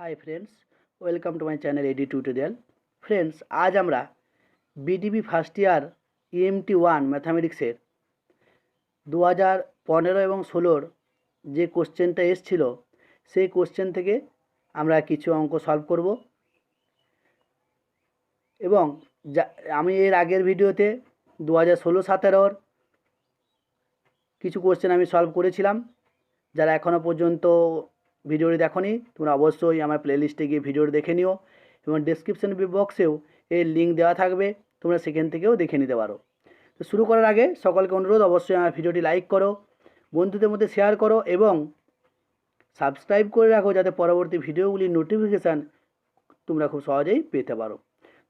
High friends, welcome to my channel AD tutorial. Friends, আজ আমরা BDB first year EMT 1 ম্যাথামেটিক্সের 2015 এবং 16 যে কোশ্চেনটা এসছিল সেই কোশ্চেন থেকে আমরা কিছু অঙ্ক সলভ করব। এবং আমি এর আগের ভিডিওতে 2016-17 কিছু কোশ্চেন আমি সলভ করেছিলাম। যারা এখনও পর্যন্ত ভিডিওটি দেখোনি তোমরা অবশ্যই আমার প্লেলিস্টে গিয়ে ভিডিওটি দেখে নিও, এবং ডেসক্রিপশন বক্সেও এর লিঙ্ক দেওয়া থাকবে, তোমরা সেখান থেকেও দেখে নিতে পারো। তো শুরু করার আগে সকলকে অনুরোধ, অবশ্যই আমার ভিডিওটি লাইক করো, বন্ধুদের মধ্যে শেয়ার করো এবং সাবস্ক্রাইব করে রাখো, যাতে পরবর্তী ভিডিওগুলির নোটিফিকেশান তোমরা খুব সহজেই পেতে পারো।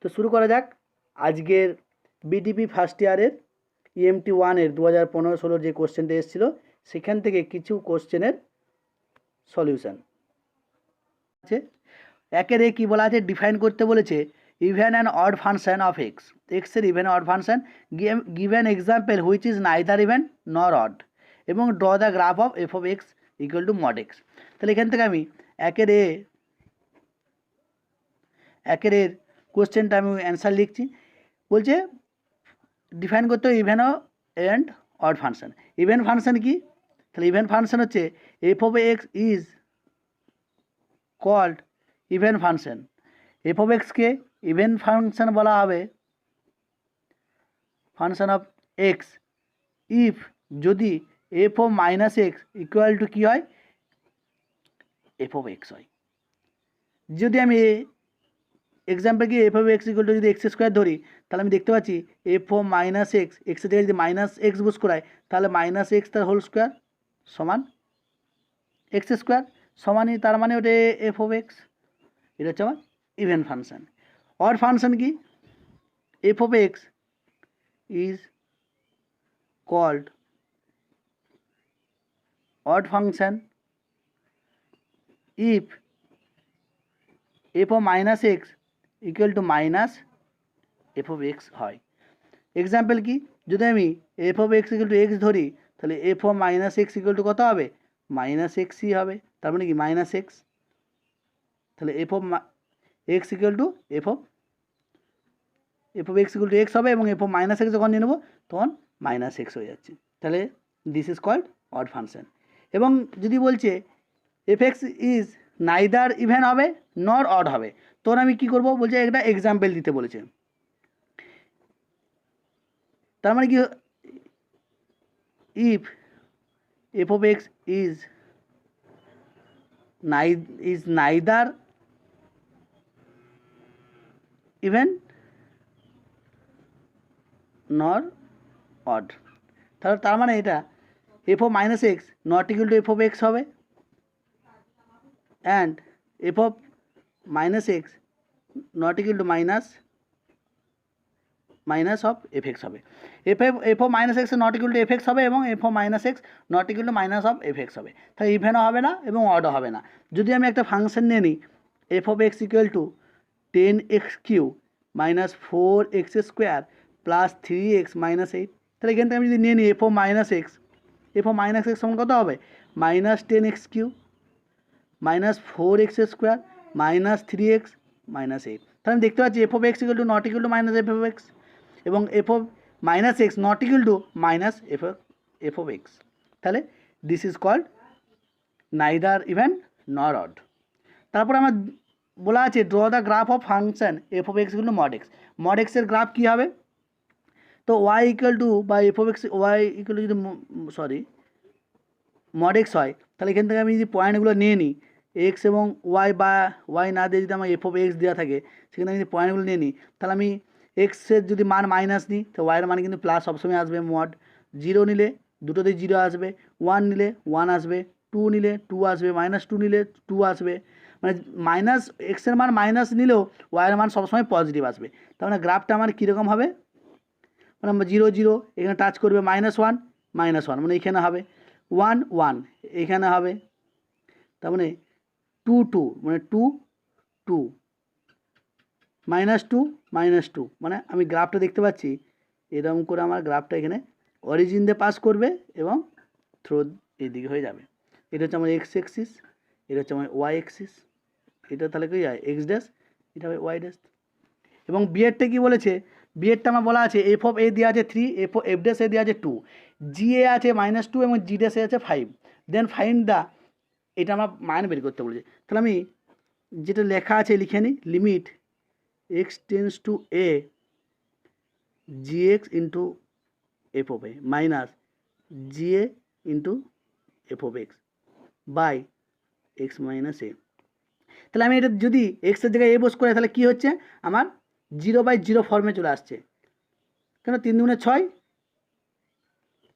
তো শুরু করা যাক আজকের বিডিপি ফার্স্ট ইয়ারের ইএমটি 1-এর 2015-16 যে কোশ্চেনটা এসেছিলো সেখান থেকে কিছু কোশ্চেনের সলিউশন আছে। একের এ কী বলা আছে, ডিফাইন করতে বলেছে even and odd function of x, এক্সের even odd function, given example which is neither even nor odd, এবং draw the graph of f of x equal to mod x. তাহলে এখান থেকে আমি একের এর কোশ্চেনটা আমি অ্যান্সার লিখছি। বলছে ডিফাইন করতে হবে even and odd function. Even function কি? তাহলে ইভেন ফাংশন হচ্ছে f of x is called even function. F of এক্সকে ইভেন ফাংশন বলা হবে, ফাংশন অফ এক্স, ইফ যদি f of minus x equal to কী হয়, এফ অফ এক্স হয়। যদি আমি এক্সাম্পল কি f of x equal to যদি এক্স স্কোয়ার ধরি, তাহলে আমি দেখতে পাচ্ছি এফ অফ মাইনাস এক্স, এক্সের জায়গায় যদি মাইনাস এক্স বুঝ করায়, তাহলে মাইনাস এক্স তার হোল স্কোয়ার সমান এক্স স্কোয়ার, সমানই তার মানে ওটা এফ অফ এক্স। এটা হচ্ছে আমার ইভেন ফাংশন। অড ফাংশন কি? F of x is called odd function if f of minus x equal to minus f of x হয়। এক্সাম্পল কি? যদি আমি f of x equal to x ধরি, তাহলে f of minus x equal to কত হবে? Minus এক্সই হবে। তার মানে কি মাইনাস এক্স। তাহলে f of x equal to f of x equal to x হবে, এবং এফ অফ মাইনাস এক্স যখন নিয়ে নেবো তখন মাইনাস এক্স হয়ে যাচ্ছে। তাহলে this is called odd function. এবং যদি বলছে f x is neither even হবে নর অড হবে, তখন আমি কী করবো? বলছে একটা এক্সাম্পল দিতে বলেছে। তার মানে কি, if f of x is neither even nor odd, তাহলে তার মানে এটা f of minus x not equal to f of x হবে, and f of minus x not equal to minus of f x হবে। F of minus x not equal to f x হবে, এবং f of minus x not equal to minus of f x হবে। তাহলে ইভেনও হবে না এবং অডও হবে না। যদি আমি একটা ফাংশন নিয়ে নিই f of x equal to 10x cube minus 4x square plus 3x minus 8, তাহলে এখান থেকে আমি যদি নিয়ে নিই এফ অফ মাইনাস এক্স সমান কত হবে? Minus 10x cube minus 4x square minus 3x minus 8। তাহলে আমি দেখতে পাচ্ছি f of x equal to not equal to minus f of x, এবং f of minus x not equal to minus f of x. তাহলে this is called neither even nor odd. তারপর আমার বলা আছে draw the graph of function f of x equal to mod x. Mod এক্সের গ্রাফ কী হবে? তো y equal to বা f of x y equal to যদি মড এক্স হয়, তাহলে এখান থেকে আমি যদি পয়েন্টগুলো নিয়ে নিই এক্স এবং ওয়াই, বা ওয়াই না দিয়ে যদি আমার এফ অফ এক্স দেওয়া থাকে, সেখানে আমি যদি পয়েন্টগুলো নিয়ে নিই, তাহলে আমি এক্সের যদি মান মাইনাস নিই তো ওয়াইয়ের মান কিন্তু প্লাস সবসময় আসবে। মড 0 নিলে দুটোতে 0 আসবে, 1 নিলে 1 আসবে, 2 নিলে 2 আসবে, -2 নিলে 2 আসবে। মানে মাইনাস এক্সের মান মাইনাস নিলেও ওয়াইয়ের মান সবসময় পজিটিভ আসবে। তার মানে গ্রাফটা আমার কীরকম হবে? মানে 0 0 এখানে টাচ করবে, -1 -1 মানে এখানে হবে 1 1, এখানে হবে তার মানে 2 2 মানে 2 2, -2 -2, মানে আমি গ্রাফটা দেখতে পাচ্ছি এরকম করে আমার গ্রাফটা এখানে অরিজিন দিয়ে পাস করবে এবং থ্রো এদিকে হয়ে যাবে। এটা হচ্ছে আমার এক্স এক্সিস, এটা হচ্ছে আমার ওয়াই এক্সিস। এটা তাহলে কি হয় এক্স ড্যাশ, এটা হবে ওয়াই ড্যাশ। এবং বিএডটা কী বলেছে, বিএডটা আমার বলা আছে এফ অফ এ দেওয়া আছে 3, এফ ড্যাশ এ দেওয়া আছে 2, জি এ আছে -2 এবং জি ড্যাশ এ আছে 5, দেন ফাইন্ড দ্য, এটা আমার মান বের করতে বলেছে। তাহলে আমি যেটা লেখা আছে লিখে নিই, limit x tends to a g x into f of a minus g a into f of x by x minus a. তাহলে আমি এটা যদি এক্সের জায়গায় এ বস করে তাহলে কী হচ্ছে, আমার 0/0 ফর্মে চলে আসছে। কেন 3 দুগুণে 6,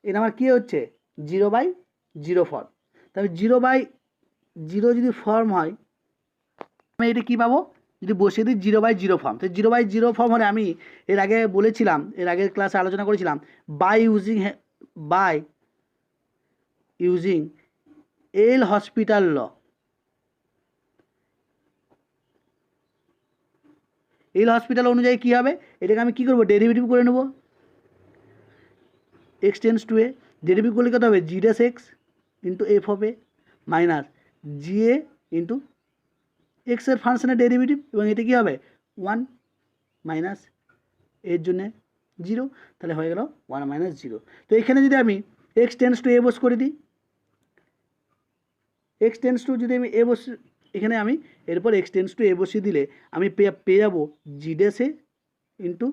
এটা আমার কী হচ্ছে 0/0 ফর্ম। তাহলে 0/0 যদি ফর্ম হয় আমি এটা কী পাবো, যদি বসিয়ে দিই 0/0 ফর্ম। তো 0/0 ফর্ম হলে আমি এর আগে বলেছিলাম, এর আগের ক্লাসে আলোচনা করেছিলাম by using L'Hospital law. L'Hospital অনুযায়ী কী হবে, এটাকে আমি কী করবো, ডেরিভেটিভ করে নেব। X tends to a derivative করলে কত হবে, g dash x into f of a minus g a into এক্সের ফাংশনের ডেরিভেটিভ, এবং এটা কী হবে 1 মাইনাস এর জন্যে 0, তাহলে হয়ে গেল 1 - 0। তো এখানে যদি আমি এক্স টেন্স টু এ বস করে দিই, এক্স টেন্স টু যদি আমি এ বস, এখানে আমি এরপর এক্স টেন্স টু এ বসিয়ে দিলে আমি পেয়ে যাবো g dash a into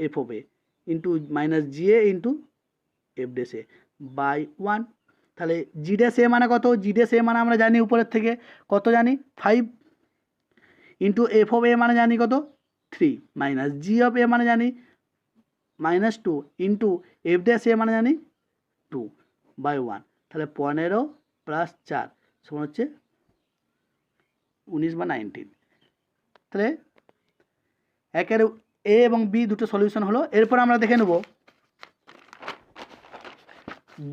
f of a into minus g a into f dash a by 1। তাহলে জি ড্যাশ এ মানে কত, জি ড্যাশ এ মানে আমরা জানি উপরের থেকে কত জানি 5, ইন্টু এফ অফ এ মানে জানি কত 3, মাইনাস জি অফ এ মানে জানি -2, ইন্টু এফ ড্যাশ এ মানে জানি 2 বাই 1। তাহলে 15 + 4 সমান হচ্ছে 19 বা 19। তাহলে একের এ এবং বি দুটো সলিউশন হলো। এরপর আমরা দেখে নেব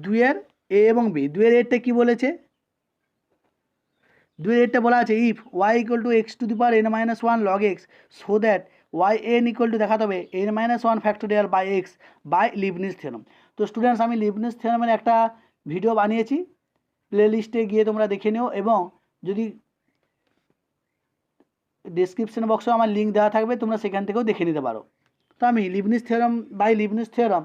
2-এর এ এবং বি। 2-এর এরটা কী বলেছে, 2-এর এরটা বলা আছে if y equal to x to the power n-1 log x so that y n equal to দেখাতে হবে n-1 factorial by x by Leibniz theorem. তো স্টুডেন্টস আমি লিবনিজ থিওরেমের একটা ভিডিও বানিয়েছি, প্লে লিস্টে গিয়ে তোমরা দেখে নিও, এবং যদি ডেসক্রিপশন বক্সে আমার লিঙ্ক দেওয়া থাকবে তোমরা সেখান থেকেও দেখে নিতে পারো। তো আমি Leibniz theorem by Leibniz theorem,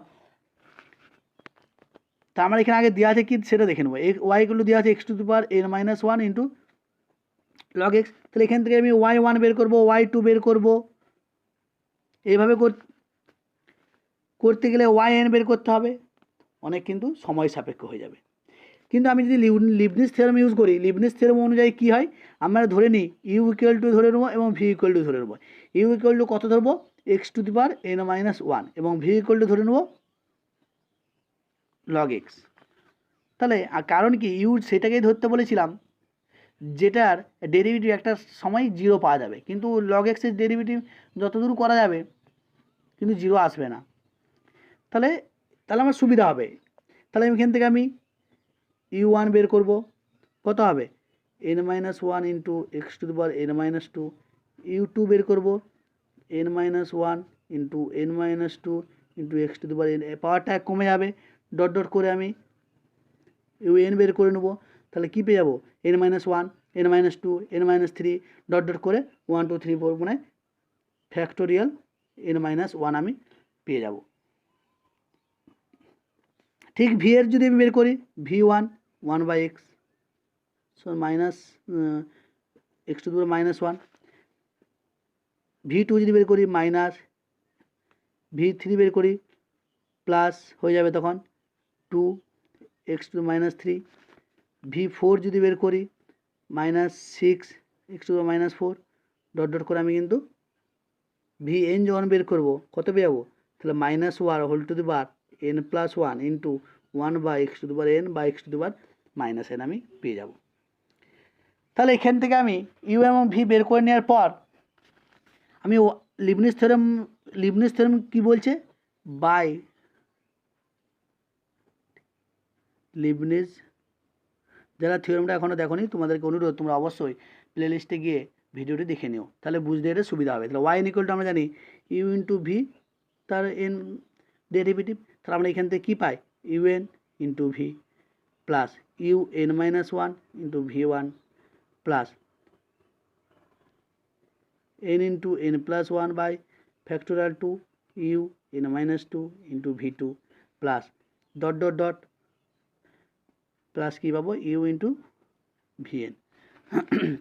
তা আমার এখানে আগে দেওয়া আছে কি সেটা দেখে নেবো। ওয়াই ইকুয়াল টু দেওয়া আছে x to the power n-1 into log x. তাহলে এখান থেকে আমি y1 বের করব, y2 বের করব, এইভাবে করতে গেলে yn বের করতে হবে, অনেক কিন্তু সময় সাপেক্ষ হয়ে যাবে। কিন্তু আমি যদি লিবনিজ থিওরেম ইউজ করি, লিবনিজ থিওরেম অনুযায়ী কী হয়, আমরা ধরে নিই ইউ ইকুয়াল টু ধরে নেবো এবং ভি ইকুয়াল টু ধরে নেবো। ইউ ইকুয়াল টু কত ধরবো, x to the power n-1 এবং ভি ইকুয়াল টু ধরে নেবো লগ এক্স। তাহলে কারণ কি, ইউ সেটাকেই ধরতে বলেছিলাম যেটার ডেরিভেটিভ একটা সময় 0 পাওয়া যাবে, কিন্তু লগ এক্সের ডেরিভেটিভ যতদূর করা যাবে কিন্তু 0 আসবে না। তাহলে আমার সুবিধা হবে। তাহলে এখান থেকে আমি u1 বের করব, কত হবে n-1 into x to the power n-2, u2 বের করব n-1 into n-2 into x to the power n, পাওয়ারটা কমে যাবে, ডট ডট করে আমি un বের করে নেব। তাহলে কী পেয়ে যাবো n-1 n-2 n-3 dot dot করে 1 2 3 4 মানে ফ্যাক্টোরিয়াল n-1 আমি পেয়ে যাব। ঠিক ভি এর যদি আমি বের করি v1 1/x so minus x to the power -1, v2 যদি বের করি মাইনাস, v3 বের করি প্লাস হয়ে যাবে তখন 2 এক্স টু -3, v4 যদি বের করি -6 x to the power -4 dot dot করে আমি কিন্তু vn যখন বের করব কত পেয়ে যাবো, তাহলে -1 whole to the power n+1 into 1/x to the power n বা x to the power -n আমি পেয়ে যাব। তাহলে এখান থেকে আমি ইউ এবং ভি বের করে নেওয়ার পর আমি লিবনিজ থিওরেম কী বলছে, বাই লিবনিজ, যারা থিওরেমটা এখনও দেখোনি তোমাদেরকে অনুরোধ তোমরা অবশ্যই প্লে লিস্টে গিয়ে ভিডিওটি দেখে নিও, তাহলে বুঝতে এটা সুবিধা হবে। তাহলে ওয়াই ইকুয়াল টু আমরা জানি ইউ ইন্টু ভি, তার এন ডেরিভেটিভ, তাহলে আমরা এখান থেকে কী পাই un into v plus un-1 into v1 plus n into n plus one by factorial two u n minus two into v two plus dot dot dot plus কী পাবো u into VN.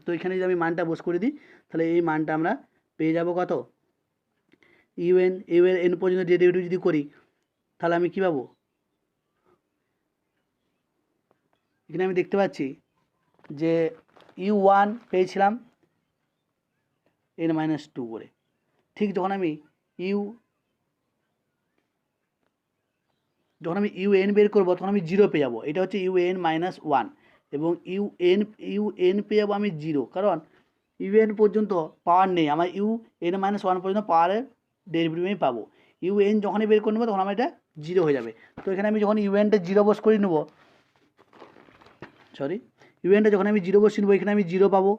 তো এখানে যদি আমি মানটা বস করে দিই তাহলে এই মানটা আমরা পেয়ে যাব কত, ইউএন এন পর্যন্ত ডেরিভেটিভ যদি করি তাহলে আমি কী পাবো, এখানে আমি দেখতে পাচ্ছি যে ইউ ওয়ান পেয়েছিলাম এন মাইনাস টু করে, ঠিক যখন আমি ইউ এন বের করবো তখন আমি জিরো পেয়ে যাবো, এটা হচ্ছে ইউ এন মাইনাস ওয়ান, এবং ইউ এন পেয়ে যাবো আমি জিরো, কারণ ইউ এন পর্যন্ত পাওয়ার নেই, আমার ইউ এন মাইনাস ওয়ান পর্যন্ত পাওয়ারের ডেরিভেটিভ আমি পাবো। ইউ এন যখনই বের করে নেবো তখন আমার এটা জিরো হয়ে যাবে। তো এখানে আমি যখন ইউ এনটা জিরো বস করে নেবো, ইউ এনটা যখন আমি জিরো বসিয়ে নেবো এখানে আমি জিরো পাবো,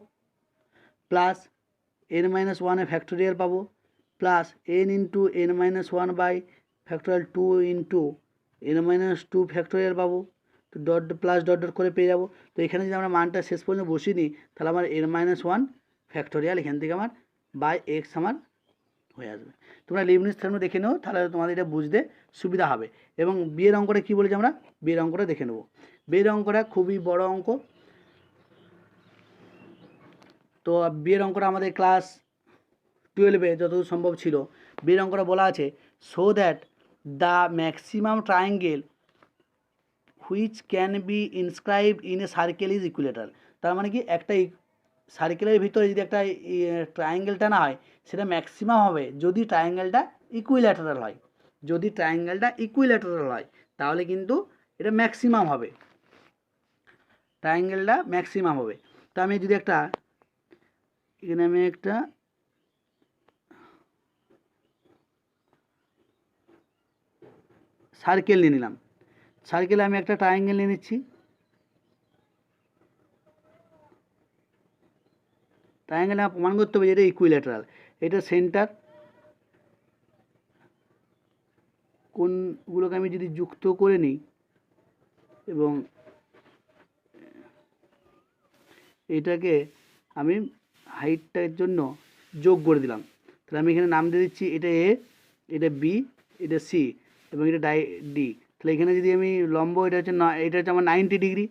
প্লাস এন মাইনাস ওয়ানের ফ্যাক্টোরিয়াল পাবো, plus n into n minus one by factorial two into n minus two factorial পাবো, তো ডট প্লাস ডট ডট করে পেয়ে যাবো। তো এখানে যদি আমরা মানটা শেষ পর্যন্ত বসিয়ে নিই তাহলে আমার এন মাইনাস ওয়ান ফ্যাক্টোরিয়াল এখান থেকে আমার বাই এক্স আমার হয়ে আসবে। তোমরা লিবনিজ থেরম দেখে নেও, তাহলে তোমাদের এটা বুঝতে সুবিধা হবে। এবং বিয়ের অঙ্কটা কী বলেছি আমরা, বিয়ের অঙ্কটা দেখে নেবো। বিয়ের অঙ্কটা খুবই বড় অঙ্ক। তো বিয়ের অঙ্কটা আমাদের ক্লাস 12-এ যতদূর সম্ভব ছিল, বিয়ের অঙ্কটা বলা আছে so that the maximum triangle which can be inscribed in a circle is equilateral. তার মানে কি, একটা সার্কেলের ভিতরে যদি একটা ট্রায়াঙ্গেলটা না হয় সেটা ম্যাক্সিমাম হবে যদি ট্রায়াঙ্গেলটা ইকুইল্যাটারাল হয়। যদি ট্রায়াঙ্গেলটা ইকুইল্যাটারাল হয় তাহলে কিন্তু এটা ম্যাক্সিমাম হবে, ট্রায়াঙ্গেলটা ম্যাক্সিমাম হবে। তো আমি যদি একটা এখানে আমি একটা সার্কেল নিয়ে নিলাম, সার্কেলে আমি একটা ট্রায়াঙ্গেল নিয়ে নিচ্ছি, ট্রায়াঙ্গেলে আমার প্রমাণ করতে হবে যে এটা ইকুইল্যাটারাল, এটা সেন্টার, কোনগুলোকে আমি যদি যুক্ত করে নিই এবং এটাকে আমি হাইটটার জন্য যোগ করে দিলাম, তাহলে আমি এখানে নাম দিয়ে দিচ্ছি এটা এ, এটা বি, এটা সি এবং এটা ডি। তাহলে এখানে যদি আমি লম্ব, এটা হচ্ছে আমার 90 ডিগ্রি,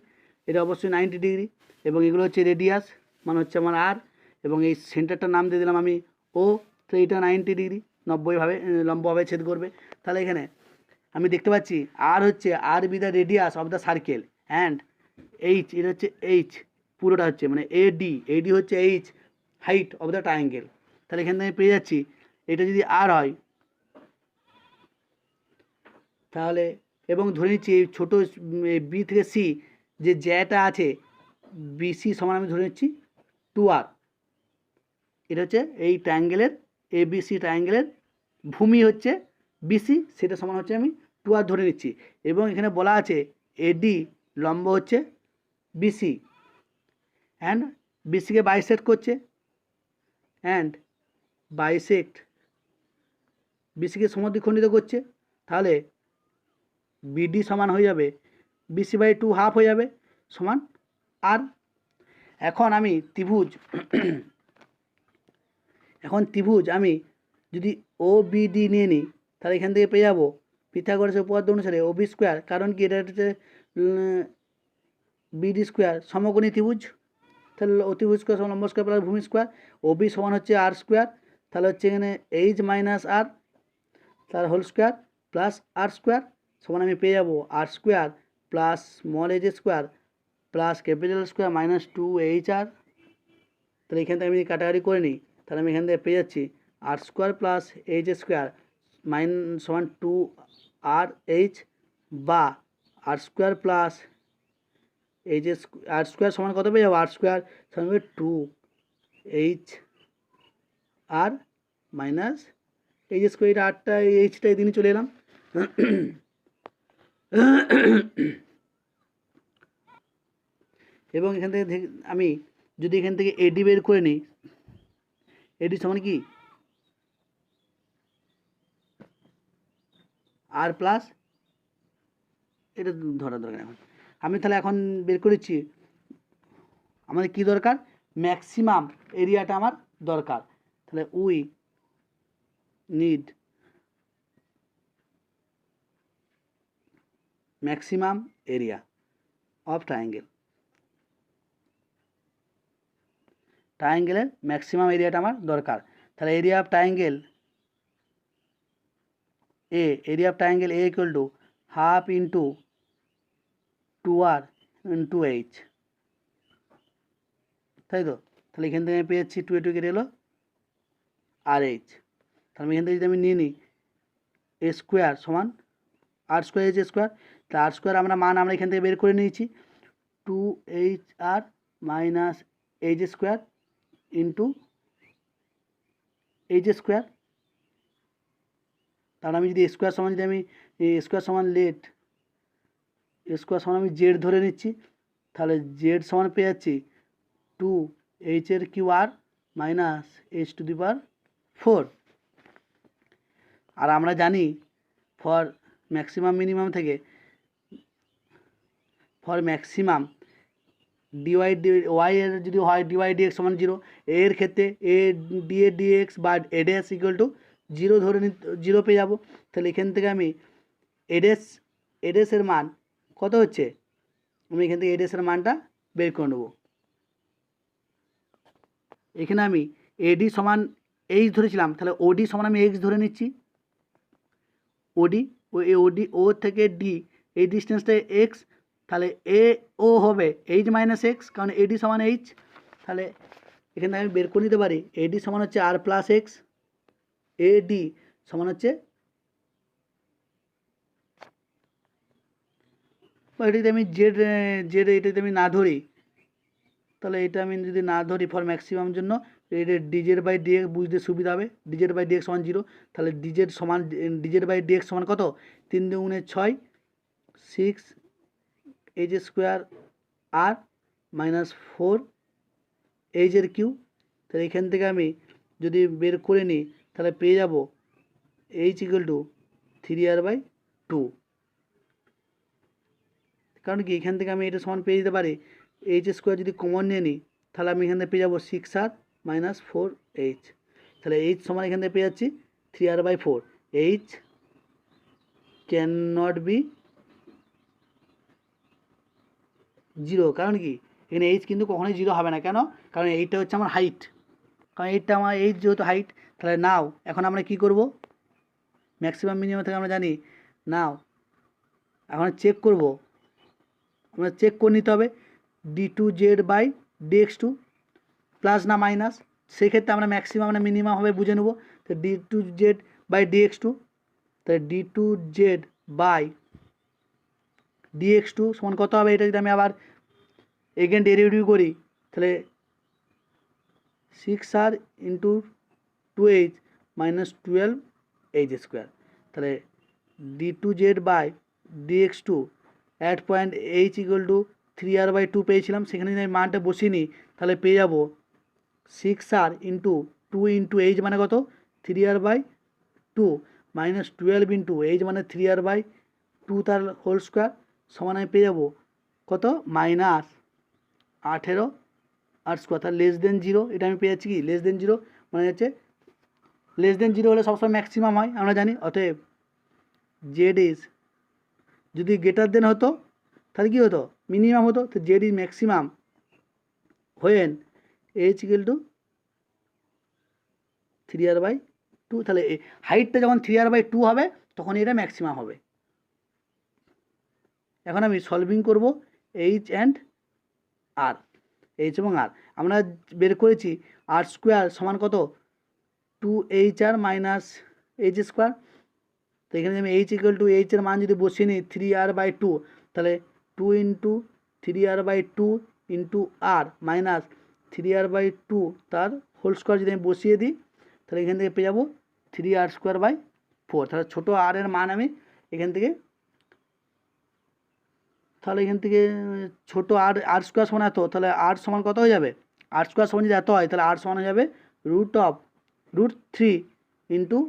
এটা অবশ্যই 90 ডিগ্রি, এবং এগুলো হচ্ছে রেডিয়াস মানে হচ্ছে আমার আর, এবং এই সেন্টারটার নাম দিয়ে দিলাম আমি ও, তো এটা 90 ডিগ্রি 90ভাবে লম্বভাবে ছেদ করবে। তাহলে এখানে আমি দেখতে পাচ্ছি আর হচ্ছে r be the radius of the circle and h, এটা হচ্ছে এইচ পুরোটা হচ্ছে মানে এডি হচ্ছে h height of the triangle. তাহলে এখান থেকে পেয়ে যাচ্ছি এটা যদি আর হয় তাহলে, এবং ধরে নিচ্ছি এই ছোটো বি থেকে সি যে জ্যাটা আছে বিসি সমান আমি ধরে নিচ্ছি 2r, এটা হচ্ছে এই ট্রায়াঙ্গেলের এবিসি ট্রায়াঙ্গেলের ভূমি হচ্ছে বিসি, সেটা সমান হচ্ছে আমি 2r ধরে নিচ্ছি। এবং এখানে বলা আছে এডি লম্ব হচ্ছে বিসি অ্যান্ড বিসিকে বাইসেক্ট করছে, অ্যান্ড বাইসেক্ট বিসিকে সমদ্বিখণ্ডিত করছে, তাহলে বিডি সমান হয়ে যাবে বিসি বাই 2 হাফ হয়ে যাবে সমান আর। এখন আমি ত্রিভুজ আমি যদি ও বিডি নিয়ে নিই তাহলে এখান থেকে পেয়ে যাবো পিথাগোরাসের উপপাদ্য অনুসারে ও বি স্কোয়ার, কারণ কি এটা হচ্ছে বিডি স্কোয়ার সমকোণী ত্রিভুজ, তাহলে অতিভুজ স্কোয়ার সমান লম্ব স্কোয়ার প্লাস ভূমি স্কোয়ার, ও বি সমান হচ্ছে আর স্কোয়ার, তাহলে হচ্ছে এখানে এইচ মাইনাস আর তার whole square plus r square সমান আমি পেয়ে যাবো r square plus small h square plus capital square minus 2HR। তাহলে এখান থেকে আমি কাটাকাটি করে নিই তাহলে আমি এখান থেকে পেয়ে যাচ্ছি আর স্কোয়ার প্লাস এইচ স্কোয়ার সমান 2RH বা আর square plus H R square সমান কত পেয়ে যাবো, আর স্কোয়ার সমান 2HR মাইনাস এইচ স্কোয়ার, এটা আটটা এইচটা এদিনই চলে এলাম। এবং এখান থেকে আমি যদি এখান থেকে এডি বের করে নিই, এডি সমান কি আর প্লাস, এটা ধরার দরকার এখন আমি তাহলে এখন বের করেছি আমাদের কি দরকার, ম্যাক্সিমাম এরিয়াটা আমার দরকার। তাহলে we need maximum area of triangle. ট্রায়াঙ্গেলের ম্যাক্সিমাম এরিয়াটা আমার দরকার। তাহলে area of triangle a equal to half into 2r into h, তাই তো? তাহলে এখান থেকে আমি পেয়ে যাচ্ছি 2 কেটে গেলো আর এইচ। তাহলে এখান থেকে যদি আমি নিয়ে নিই এ স্কোয়ার সমান আর স্কোয়ার এইচ স্কোয়ার, তাহলে আর স্কোয়ার আমরা এখান থেকে বের করে নিয়েছি 2HR minus H square into H square. তাহলে আমি যদি স্কোয়ার সমান স্কোয়ার সমান স্কোয়ার সমান আমি জেড ধরে নিচ্ছি, তাহলে জেড সমান পেয়ে যাচ্ছি 2HR³ মাইনাস H⁴। আর আমরা জানি ফর ম্যাক্সিমাম মিনিমাম থেকে ফর ম্যাক্সিমাম ডিওয়াই ওয়াই এর যদি হয় ডিওয়াই ডিএক্স সমান 0, এর ক্ষেত্রে এ ডিএক্স বা এডেস ইকুয়াল টু 0 ধরে 0 পেয়ে যাবো। তাহলে এখান থেকে আমি এডেসের মান কত হচ্ছে, আমি এখান থেকে এডেসের মানটা বের করে নেব। এখানে আমি এডি সমান এইচ ধরেছিলাম, তাহলে ওডি সমান আমি এক্স ধরে নিচ্ছি। ও থেকে ডি এই ডিস্টেন্সটা এক্স, তাহলে এ ও হবে এইচ মাইনাস এক্স, কারণ এডি সমান এইচ। তাহলে এখানে আমি বের করে নিতে পারি এডি সমান হচ্ছে আর প্লাস এক্স, এডি সমান হচ্ছে, এটা যদি আমি জেড এটা যদি আমি না ধরি, তাহলে এটা আমি যদি না ধরি ফর ম্যাক্সিমাম জন্য, এটা ডিজেড বাই ডিএক্স বুঝতে সুবিধা হবে। ডিজেড বাই ডিএক্স সমান 0, তাহলে ডিজেড বাই ডিএক্স সমান কত, 3 × 6 6 এইচ স্কোয়ার আর মাইনাস 4 এইচের কিউ। তাহলে এখান থেকে আমি যদি বের করে নিই তাহলে পেয়ে যাব এইচ ইকুয়াল টু 3r/2। কারণ কি এখান থেকে আমি এটা সমান পেয়ে যেতে পারি এইচ স্কোয়ার যদি কমন নিয়ে নিই, তাহলে আমি এখান থেকে পেয়ে যাবো 6r মাইনাস 4h। তাহলে এইচ সমান এখান থেকে পেয়ে যাচ্ছি 3r/4। H can not be 0, কারণ কি এখানে এইচ কিন্তু কখনোই 0 হবে না। কেন? কারণ এইটা হচ্ছে আমার হাইট, কারণ এইটা আমার এইচ যেহেতু হাইট। তাহলে নাও এখন আমরা কি করব, ম্যাক্সিমাম মিনিমাম থেকে আমরা জানি, নাও এখন চেক করব, আমরা চেক করে নিতে হবে d2z/dx2 প্লাস না মাইনাস। সেক্ষেত্রে আমরা ম্যাক্সিমাম না মিনিমাম হবে বুঝে নেব। তো d2z/dx2, তাহলে d2z/dx2 সমান কত হবে, এটা যদি আমি আবার এগেন ডেরিভেটিভ করি তাহলে 6r into 2h minus 12h²। তাহলে d2z/dx2 at point h equal to 3r/2 পেয়েছিলাম, সেখানে যদি আমি মানটা বসিয়ে নিই তাহলে পেয়ে যাব 6r ইন্টু 2 ইন্টু h মানে কত 3r/2 মাইনাস 12 ইন্টু h মানে 3r/2 তার হোল স্কোয়ার সমান আমি পেয়ে যাব কত মাইনাস 18r²। তাহলে লেস দেন 0, এটা আমি পেয়ে যাচ্ছি কি লেস দেন 0 মানে হচ্ছে লেস দেন 0 হলে সবসময় ম্যাক্সিমাম হয় আমরা জানি। অতএব জেড ইজ, যদি গ্রেটার দেন হতো তাহলে কী হতো মিনিমাম হতো, তো Z is maximum when H equal to 3r/2। তাহলে হাইটটা যখন 3r/2 হবে তখন এটা ম্যাক্সিমাম হবে। এখন আমি সলভিং করব এইচ অ্যান্ড আর, এইচ এবং আর আমরা বের করেছি r² সমান কত 2HR মাইনাস h²। তো এখানে আমি এইচ ইকুয়াল টু এইচের মান যদি বসিয়ে নিই 3r/2, তাহলে 2 ইন্টু 3r/2 ইন্টু আর মাইনাস 3r/2 তার হোল স্কোয়ার যদি আমি বসিয়ে দিই তাহলে এখান থেকে পেয়ে যাবো 3r²/4। তাহলে ছোটো আর এর মান আমি এখান থেকে, তাহলে এখান থেকে ছোটো r² সমান এত, তাহলে r সমান কত হয়ে যাবে, r² সমান যদি এত হয় তাহলে r সমান হয়ে যাবে √3 ইন্টু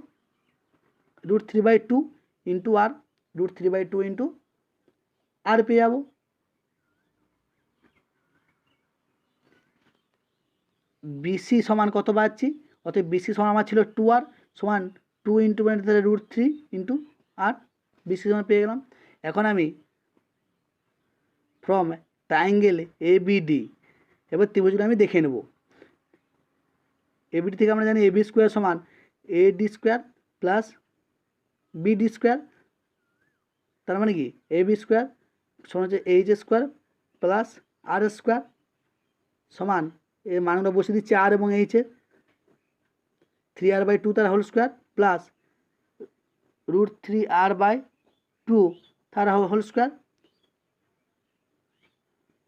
√3/2 ইন্টু আর, √3/2 ইন্টু আর পেয়ে যাবো। বিসি সমান কত পাচ্ছি অতএব বিসি সমান আমার ছিল 2r সমান 2 ইন্টু মানে তাহলে √3 ইন্টু আর বিসি সমান পেয়ে গেলাম। এখন আমি ফ্রম ট্রায়াঙ্গেল এবিডি এবার ত্রিভুজগুলো আমি দেখে নেব। এবিডি থেকে আমরা জানি এবি স্কোয়ার সমান এডি স্কোয়ার প্লাস বিডি স্কোয়ার, তার মানে কি এবি স্কোয়ার সমান হচ্ছে H square plus r square সমান এর মানগুলো বসিয়ে দিচ্ছি আর এবং এইচের 3r/2 তার হোল স্কোয়ার প্লাস √3r/2 তার হোল স্কোয়ার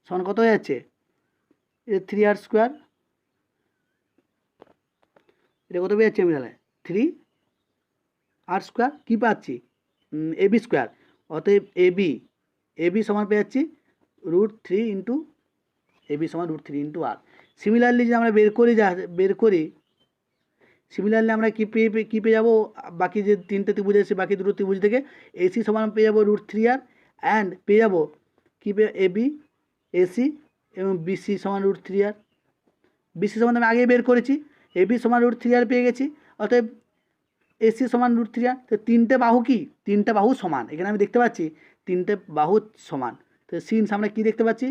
সমান কত হয়ে যাচ্ছে, এটা 3r স্কোয়ার, এটা কত পেয়ে যাচ্ছি আমি তাহলে 3r স্কোয়ার, কী পাচ্ছি এবি স্কোয়ার, অতএব এবি সমান পেয়ে যাচ্ছি √3 ইন্টু এবি সমান √3 ইন্টু আর। সিমিলারলি যদি আমরা বের করি সিমিলারলি আমরা কী পেয়ে যাবো, বাকি যে তিনটে ত্রিভুজ আছে বাকি দুটো ত্রিভুজ থেকে এসি সমান পেয়ে যাবো √3r অ্যান্ড পেয়ে যাবো কী পেয়ে এবি এসি এবং বিসি সমান √3r। বিসি সমান আমি আগেই বের করেছি, এবি সমান √3r পেয়ে গেছি, অতএব এসি সমান √3r। তো তিনটে বাহু কি, তিনটে বাহু সমান, এখানে আমি দেখতে পাচ্ছি তিনটে বাহু সমান। তো সিনস আমরা কী দেখতে পাচ্ছি,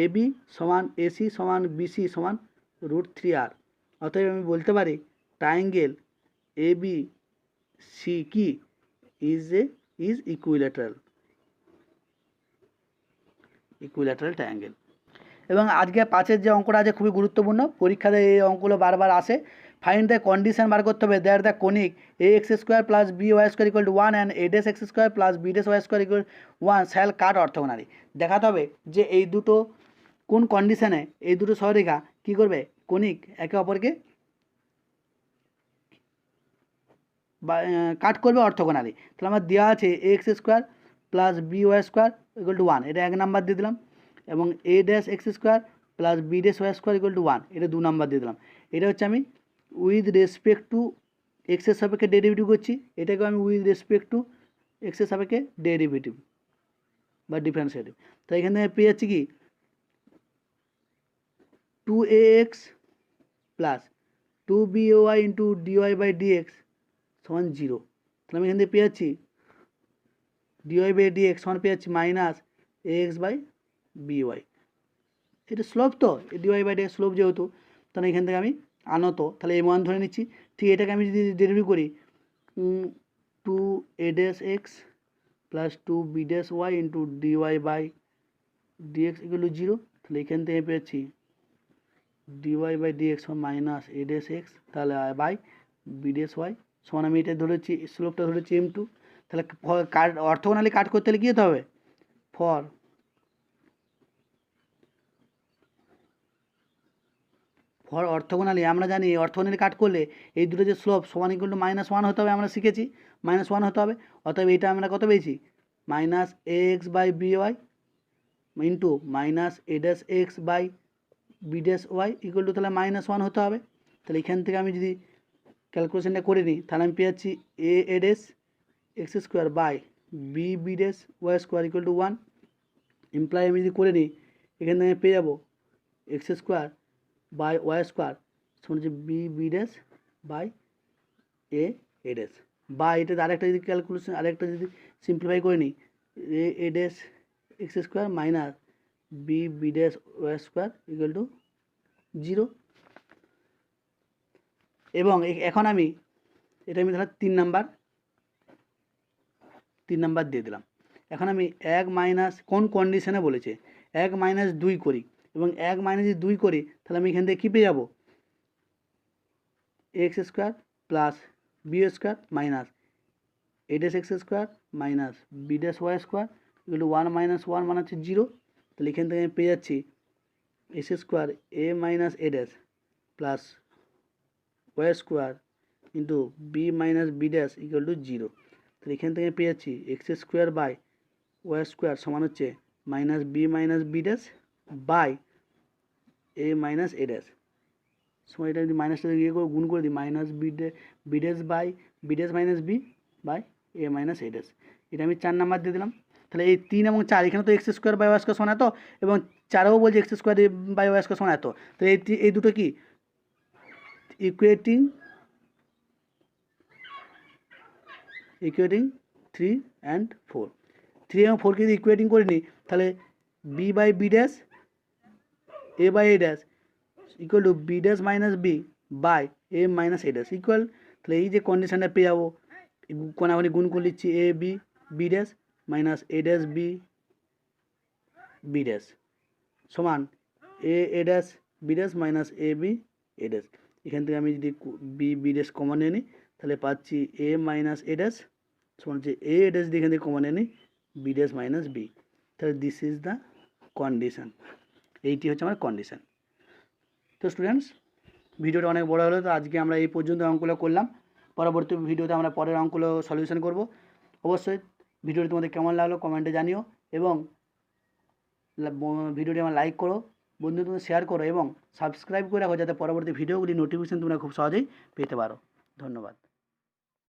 এবি সমান এসি সমান বিসি সমান √3r, অতএব আমি বলতে পারি ট্রায়াঙ্গেল এবি সি কি ইজ ইকুইল্যাটারাল ট্রায়াঙ্গেল। এবং আজকে 5-এর যে অঙ্কটা আছে খুবই গুরুত্বপূর্ণ, পরীক্ষাতে এই অঙ্কগুলো বারবার আসে। ফাইন্ড দ্য কন্ডিশন বার করতে হবে that the conic ax square plus by square equal to 1 and a' x square plus b' y square equal 1 shall cut orthogonally. দেখাতে হবে যে এই দুটো কোন কন্ডিশনে এই দুটো সরলরেখা কী করবে, কোনিক একে অপরকে কাট করবে অর্থগোনালি। তাহলে আমার দেওয়া আছে ax square plus by square equal to 1, এটা 1 নাম্বার দিয়ে দিলাম, এবং a' x square plus b' y square equal to 1, এটা 2 নাম্বার দিয়ে দিলাম। এটা হচ্ছে আমি উইথ রেসপেক্ট টু এক্সের সাপেক্ষে ডেরিভেটিভ করছি, এটাকেও আমি উইথ রেসপেক্ট টু এক্সের সাপেক্ষে ডেরিভেটিভ বা ডিফারেন্সিয়েটিভ। তো এখানে পেয়ে যাচ্ছি কি 2ax plus 2by into dy/dx সমান 0। তাহলে আমি এখান থেকে পেয়ে যাচ্ছি dy/dx সমান পেয়ে যাচ্ছি মাইনাস ax/by। এটা স্লোপ, তো dy/dx স্লোপ যেহেতু, তাহলে এখান থেকে আমি আনত, তাহলে এই মান ধরে নিচ্ছি। ঠিক এটাকে আমি যদি ডেরিভেটিভ করি 2a' x plus 2b' y into dy/dx equal to 0, তাহলে এখান থেকে পেয়ে যাচ্ছি dy/dx মাইনাস a'(x) তাহলে বাই b' y সমান, আমি এটা ধরেছি স্লোপটা ধরেছি m2। তাহলে কাট অর্থগোনালি কাট করতে হলে কী হতে হবে, ফর অর্থগোনালি আমরা জানি অর্থগোনালি কাট করলে এই দুটো যে স্লোপ সমান ইকুয়াল টু -1 হতে হবে, আমরা শিখেছি -1 হতে হবে। অতএব এইটা আমরা কত পেয়েছি minus ax/by into minus a'(x/b'y equal to তাহলে -1 হতে হবে। তাহলে এখান থেকে আমি যদি ক্যালকুলেশনটা করে নিই তাহলে আমি পেয়ে যাচ্ছি a'(x square by b'(y square equal to 1, imply আমি যদি করে নিই এখান থেকে পেয়ে যাবো x square by y square সমান হচ্ছে b'/a', বা এটা আরেকটা যদি ক্যালকুলেশন আরেকটা যদি সিম্পলিফাই করে নিই a'(x square minus b'/y square equal to 0। এবং এখন আমি এটা আমি ধরো 3 নাম্বার দিয়ে দিলাম। এখন আমি 1 মাইনাস কোন কন্ডিশনে বলেছে 1 মাইনাস 2 করি, এবং 1 মাইনাস 2 করি তাহলে আমি এখান থেকে কী পেয়ে যাবো x square plus b square minus a'(x square minus b'/y square equal to 1 minus 1 মানে হচ্ছে 0। তাহলে এখান থেকে আমি পেয়ে যাচ্ছি x square a minus a' plus y square into b minus b' equal to 0। তাহলে এখান থেকে পেয়ে যাচ্ছি x square by y square সমান হচ্ছে minus b minus b' by a minus a' সময় এটা যদি মাইনাসটা ইয়ে করে গুণ করে দিই minus b' by b' minus b by a minus a'। এটা আমি 4 নাম্বার দিয়ে দিলাম। তাহলে এই 3 এবং 4 এখানে তো x square by y square সমান এত, এবং 4এও বলছে x square by y square সমান এত। তো এই দুটো কি ইকুয়েটিং 3 and 4, 3 এবং 4কে যদি ইকুয়েটিং করে নিই তাহলে b by b dash a by a dash equal to b dash minus b by a minus a dash equal, তাহলে এই যে কন্ডিশনটা পেয়ে যাবো, কোনাগুনি গুণ করে নিচ্ছি A B B dash minus a dash B B dash সমান a dash B dash minus A B a dash. এখান থেকে আমি যদি বি ড্যাশ কমন নিয়ে নিই তাহলে পাচ্ছি এ মাইনাস এ ড্যাশ সমান হচ্ছে এ ড্যাশ দিয়ে এখান থেকে কমন নিয়ে নিই বি ড্যাশ মাইনাস বি, তাহলে দিস ইজ দ্য কন্ডিশন, এইটি হচ্ছে আমার কন্ডিশন। তো স্টুডেন্টস ভিডিওটা অনেক বড় হলো, তো আজকে আমরা এই পর্যন্ত অঙ্কগুলো করলাম, পরবর্তী ভিডিওতে আমরা পরের অঙ্কগুলো সলিউশন করব। অবশ্যই ভিডিওটি তোমাদের কেমন লাগলো কমেন্টে জানিও এবং ভিডিওটি আমার লাইক করো, বন্ধুদের শেয়ার করো এবং সাবস্ক্রাইব করে রাখো যাতে পরবর্তী ভিডিওগুলি নোটিফিকেশন তোমরা খুব সহজেই পেতে পারো। ধন্যবাদ।